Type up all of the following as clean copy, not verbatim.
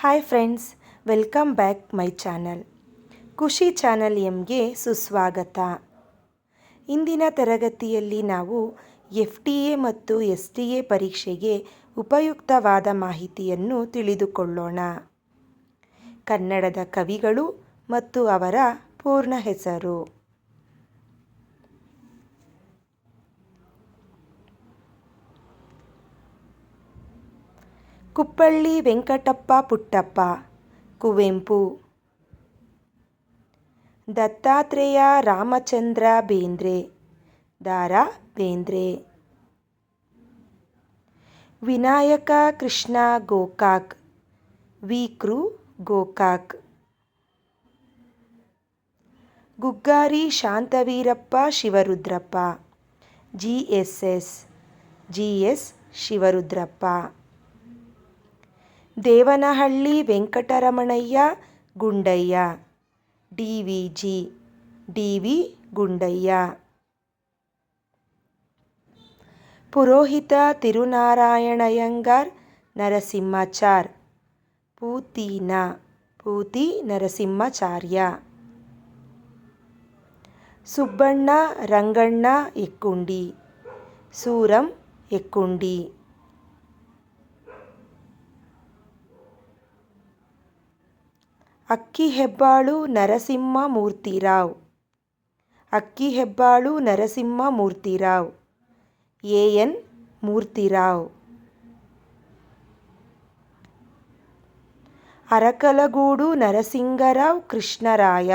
Hi friends, welcome back my channel. ಖುಷಿ channel ಎಮ್ಗೆ ಸುಸ್ವಾಗತ. ಇಂದಿನ ತರಗತಿಯಲ್ಲಿ ನಾವು FTA ಮತ್ತು STA ಪರೀಕ್ಷೆಗೆ ಉಪಯುಕ್ತವಾದ ಮಾಹಿತಿಯನ್ನು ತಿಳಿದುಕೊಳ್ಳೋಣ. ಕನ್ನಡದ ಕವಿಗಳು ಮತ್ತು ಅವರ ಪೂರ್ಣ ಹೆಸರು. Kuppalli Venkatappa Puttappa, Kuvempu. Dattatreya Ramachandra Bendre, ದ.ರಾ Bendre. Vinayaka Krishna Gokak, ವಿ.ಕೃ. Gokak. ಗುಗ್ಗಾರಿ Shantaveerappa Shivarudrappa, G.S.S. G.S. Shivarudrappa. Devanahalli Venkataramanaiah Gundaiah, D.V.G. D.V. Gundaiah. ಪುರೋಹಿತ ತಿರುನಾರಾಯಣಯ್ಯಂಗಾರ್ ನರಸಿಂಹಾಚಾರ್, ಪೂತಿನ ಪೂತಿ ನರಸಿಂಹಾಚಾರ್ಯ. ಸುಬ್ಬಣ್ಣ ರಂಗಣ್ಣ ಎಕ್ಕುಂಡಿ, ಸೂರಂ ಎಕ್ಕುಂಡಿ. ಅಕ್ಕಿಹೆಬ್ಬಾಳು ನರಸಿಂಹ ಮೂರ್ತಿರಾವ್, ಅಕ್ಕಿಹೆಬ್ಬಾಳು ನರಸಿಂಹ ಮೂರ್ತಿರಾವ್, A.N. ಮೂರ್ತಿರಾವ್. ಅರಕಲಗೂಡು ನರಸಿಂಗರಾವ್ ಕೃಷ್ಣರಾಯ,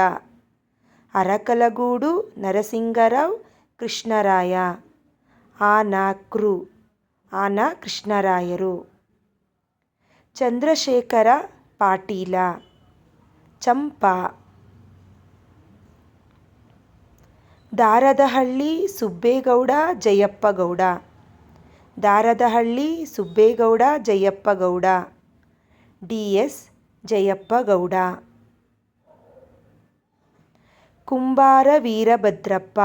ಅರಕಲಗೂಡು ನರಸಿಂಗರಾವ್ ಕೃಷ್ಣರಾಯ, ಆನ ಕೃಷ್ಣರಾಯರು. ಚಂದ್ರಶೇಖರ ಪಾಟೀಲ, ಚಂಪಾ. ದಾರದಹಳ್ಳಿ ಸುಬ್ಬೇಗೌಡ ಜಯಪ್ಪಗೌಡ, ದಾರದಹಳ್ಳಿ ಸುಬ್ಬೇಗೌಡ ಜಯಪ್ಪಗೌಡ, D.S. ಜಯಪ್ಪಗೌಡ. ಕುಂಬಾರ ವೀರಭದ್ರಪ್ಪ,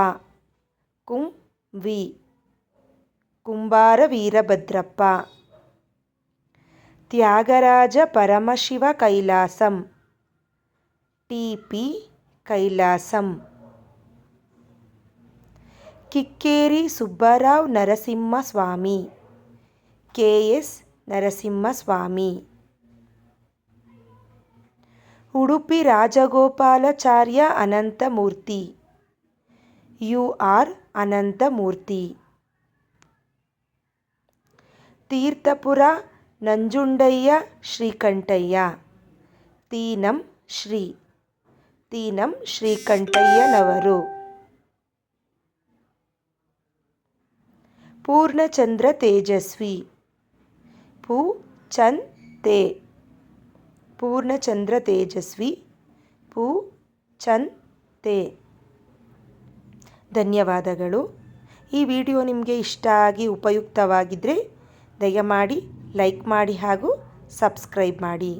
ಕುಂ.ವಿ. ಕುಂಬಾರ Veerabhadrappa. Tyagaraja Paramashiva Kailasam, T.P. Kailasam. Kikkeri Subbarao Narasimhaswamy, K.S. Narasimhaswamy. Udupi Rajagopalachari Ananthamurthy, U.R. Ananthamurthy. ತೀರ್ಥಪುರ Nanjundaiah Srikantaiah, Tinam ಶ್ರೀಕಂಠಯ್ಯನವರು. Purnachandra Tejasvi, ಪೂ.ಚನ್.ತೇ. Purnachandra Tejasvi, ಪೂ.ಚನ್.ತೇ. ಧನ್ಯವಾದಗಳು. ಈ ವಿಡಿಯೋ ನಿಮಗೆ ಇಷ್ಟ ಆಗಿ ಉಪಯುಕ್ತವಾಗಿದ್ದರೆ ದಯಮಾಡಿ ಲೈಕ್ ಮಾಡಿ ಹಾಗೂ ಸಬ್ಸ್ಕ್ರೈಬ್ ಮಾಡಿ.